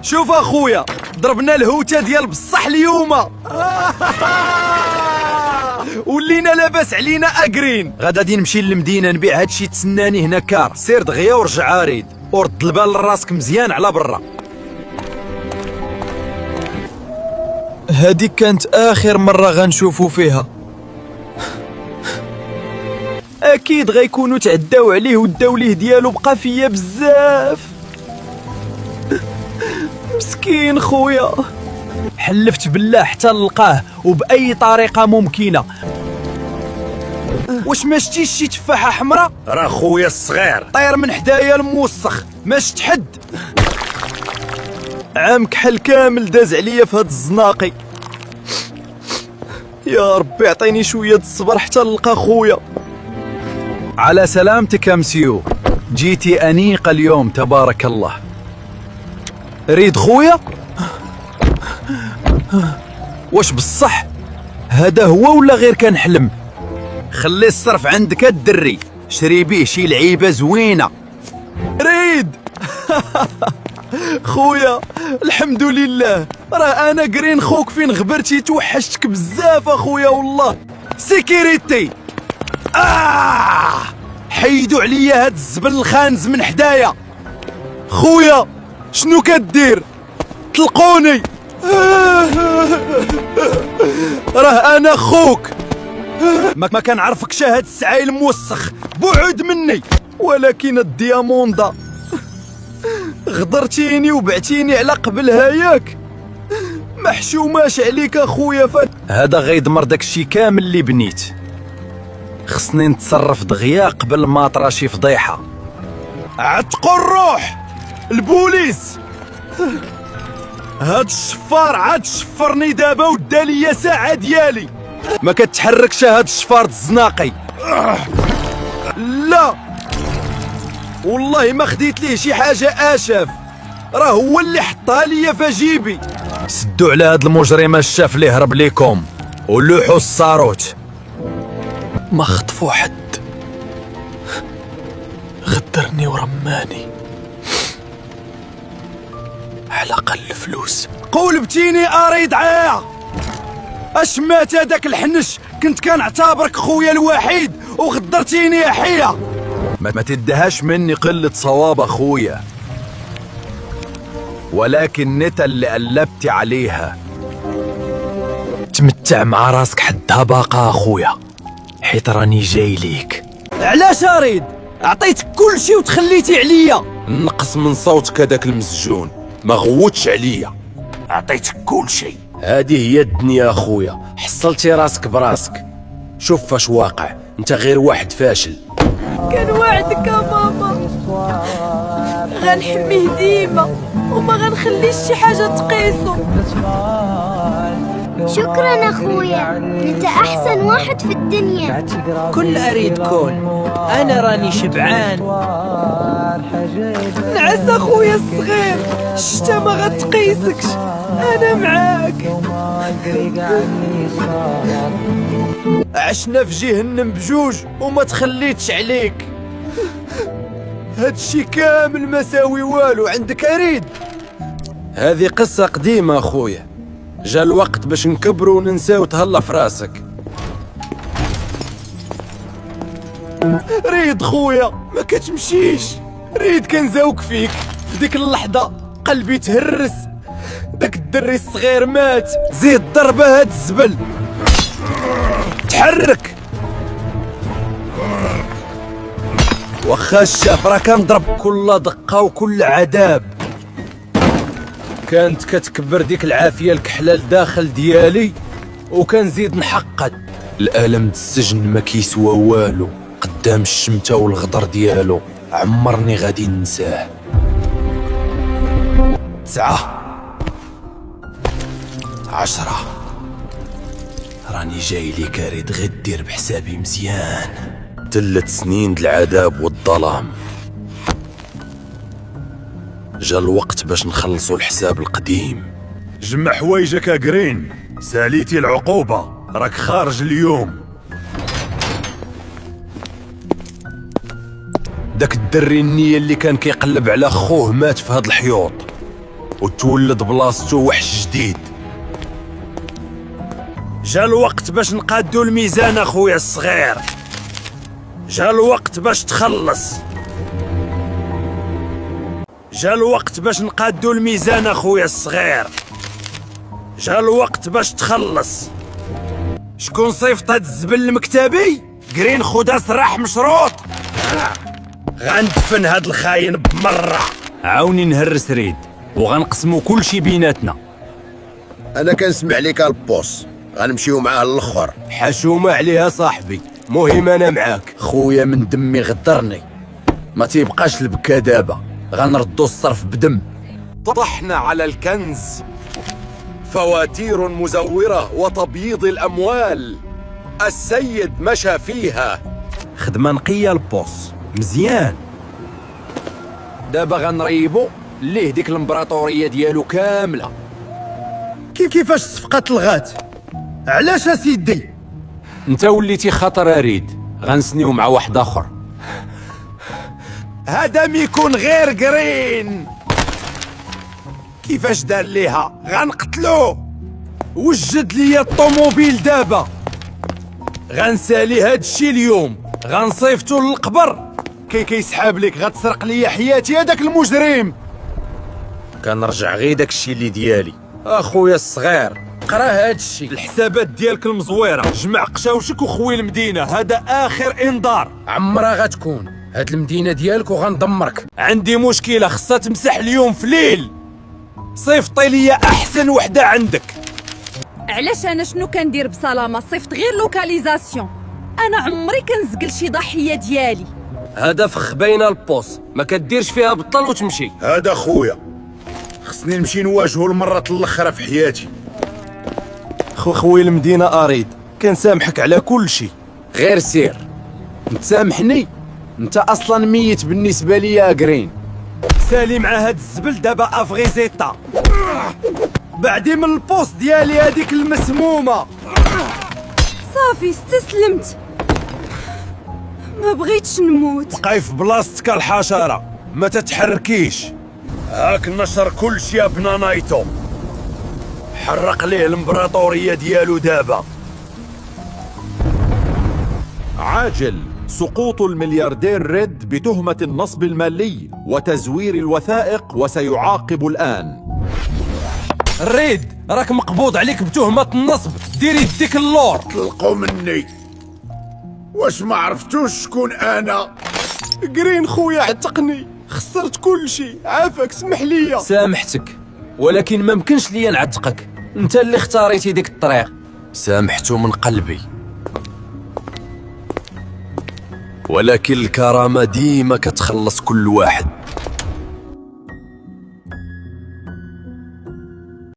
شوف اخويا، ضربنا الهوته ديال بصح اليوم. ولينا لاباس علينا اكرين. غادي نمشي للمدينه نبيع هادشي تسناني هنا كار. سير دغيا ورجع عريض ورد البال لراسك مزيان على برا. هادي كانت اخر مره غنشوفو فيها. اكيد غيكونوا تعداو عليه والدوليه ديالو بقى فيا بزاف. مسكين خويا، حلفت بالله حتى نلقاه وبأي طريقة ممكنة. واش ما شتيش شي تفاحة حمراء؟ راه خويا الصغير طاير من حدايا الموسخ، ما شت حد. عام كحل كامل داز عليا في هاد الزناقي. يا ربي عطيني شوية الصبر حتى نلقى خويا. على سلامتك يا مسيو، جيتي أنيقة اليوم تبارك الله. ريد خويا؟ واش بصح هذا هو ولا غير كان حلم؟ خلي الصرف عندك الدري، شري بيه شي لعيبه زوينه. ريد خويا الحمد لله، راه انا قرين خوك فين غبرتي، توحشتك بزاف اخويا والله. سيكيريتي حيدوا عليا هاد الزبل الخانز من حدايا. خويا شنو كدير؟ طلقوني. راه انا خوك، ما كنعرفكش هاد السعايل موسخ، بعد مني. ولكن الدياموندا غدرتيني وبعتيني على قبلها ياك، محشوماش عليك اخويا. هذا غيدمر داكشي كامل اللي بنيت. خصني نتصرف دغيا قبل ما طرا شي فضيحه. عتقوا الروح البوليس. هاد الشفار عاد شفرني دابا ودا ليا ساعه ديالي. ما كتحركش هاد الشفار الزناقي. لا والله ما خديت ليه شي حاجه اشاف، راه هو اللي حطها ليا في جيبي. سدوا على هاد المجرم الشاف اللي هرب ليكم ولوحوا الصاروت. ما خطفوا حد، غدرني ورماني على اقل فلوس. قولبتيني اريد عيا. اش مات هذاك الحنش؟ كنت كنعتبرك خويا الوحيد وغدرتيني يا حيه. ما تدهاش مني قله صواب اخويا، ولكن نتا اللي قلبتي عليها. تمتع مع راسك حدها باقا اخويا، حيت راني جاي ليك. علاش اريد؟ عطيتك كل شي وتخليتي عليا. نقص من صوتك هذاك المسجون، ما غوتش عليا. عطيتك كل شيء. هذه هي الدنيا اخويا، حصلتي راسك براسك. شوف فاش واقع، انت غير واحد فاشل. كان وعدك يا ماما غنحميه ديما وما غنخليش شي حاجه تقيسو. شكرا اخويا، انت احسن واحد في الدنيا. كل اريد كل، انا راني شبعان. نعس اخويا الصغير، الشتا ما غتقيسكش، انا معاك. عشنا في جهنم بجوج وما تخليتش عليك. هادشي كامل ما ساوي والو عندك اريد. هذه قصة قديمة اخويا، جا الوقت باش نكبروا وننساو تهلا في راسك. ريد خويا ما كتمشيش. ريد كنزاوك فيك في ديك اللحظة، قلبي تهرس. داك الدري الصغير مات، زيد ضربة هاد الزبل. تحرك واخا الشاف راه كنضرب كل دقة وكل عذاب. كانت كتكبر ديك العافية الكحلة لداخل ديالي وكنزيد نحقد. الألم د السجن ما كيسوى والو قدام الشمتة والغدر ديالو، عمرني غادي ننساه. 9 10 راني جاي ليك اريد غير دير بحسابي مزيان. 3 سنين د العذاب والظلام، جا الوقت باش نخلصوا الحساب القديم. جمع حوايجك يا قرين، ساليتي العقوبة، راك خارج اليوم. داك الدري النية اللي كان كيقلب على خوه مات في هاد الحيوط. وتولد بلاصتو وحش جديد. جا الوقت باش نقادو الميزان اخويا الصغير، جا الوقت باش تخلص، جا الوقت باش نقادو الميزان اخويا الصغير، جا الوقت باش تخلص. شكون صيفط هاد الزبل المكتبي؟ قرين خودا سراح مشروط. غندفن هاد الخاين بمرة. عاوني نهرس ريد وغنقسمو كل شي بيناتنا. انا كنسمع ليك البوس، غنمشيو معاه للخر. حشومة عليها صاحبي، مهم انا معاك. خويا من دمي غدرني، ما تيبقاش البكا دابا، غنردو الصرف بدم. طحنا على الكنز، فواتير مزورة وتبييض الأموال، السيد مشى فيها. خدمة نقية البوس، مزيان. دابا غنريبو ليه ديك الامبراطورية ديالو كاملة. كيفاش الصفقة لغات؟ علاش اسيدي؟ انت وليتي خطر اريد، غنسنيو مع واحد اخر. هذا ميكون غير قرين. كيفاش دار ليها؟ غنقتلو. وجد لي الطوموبيل دابا، غنسالي هادشي اليوم، غنصيفطو للقبر. كيسحاب لك غتسرق لي حياتي هذاك المجرم. كنرجع غير داكشي اللي ديالي. اخويا الصغير قرا هادشي. الحسابات ديالك المزويره، جمع قشاوشك وخوي المدينه، هذا اخر انذار. عمرها غتكون هاد المدينة ديالك وغندمرك. عندي مشكله خصها تمسح اليوم في ليل. صيفطي لي احسن وحده عندك. علاش انا شنو كندير بسلامه؟ صيفط غير لوكاليزاسيون، انا عمري كنزقل شي ضحيه ديالي. هذا فخ بين البوس، ما كديرش فيها بطل وتمشي. هذا خويا، خصني نمشي نواجهو المرة الاخرى في حياتي. خوي المدينه اريد، كنسامحك على كل شيء. غير سير، نتسامحني؟ انت اصلا ميت بالنسبة لي يا قرين. سالي مع هاد الزبل دابا افغيزيتا، بعدي من البوست ديالي هذيك المسمومه. صافي استسلمت، ما بغيتش نموت. بقاي في بلاصتك الحشره، ما تتحركيش. هاك نشر كل شي يا بنانايتو، حرق ليه الامبراطوريه ديالو دابا. عاجل سقوط الملياردير ريد بتهمة النصب المالي وتزوير الوثائق، وسيعاقب الآن. ريد راك مقبوض عليك بتهمة النصب، دير يديك اللور. طلقوا مني، واش ما عرفتوش شكون انا؟ قرين خويا عتقني، خسرت كل شيء، عافاك سمح ليا. سامحتك، ولكن ما ممكنش ليا نعتقك، انت اللي اختاريتي ديك الطريق. سامحته من قلبي، ولكن الكرامة ديما كتخلص كل واحد.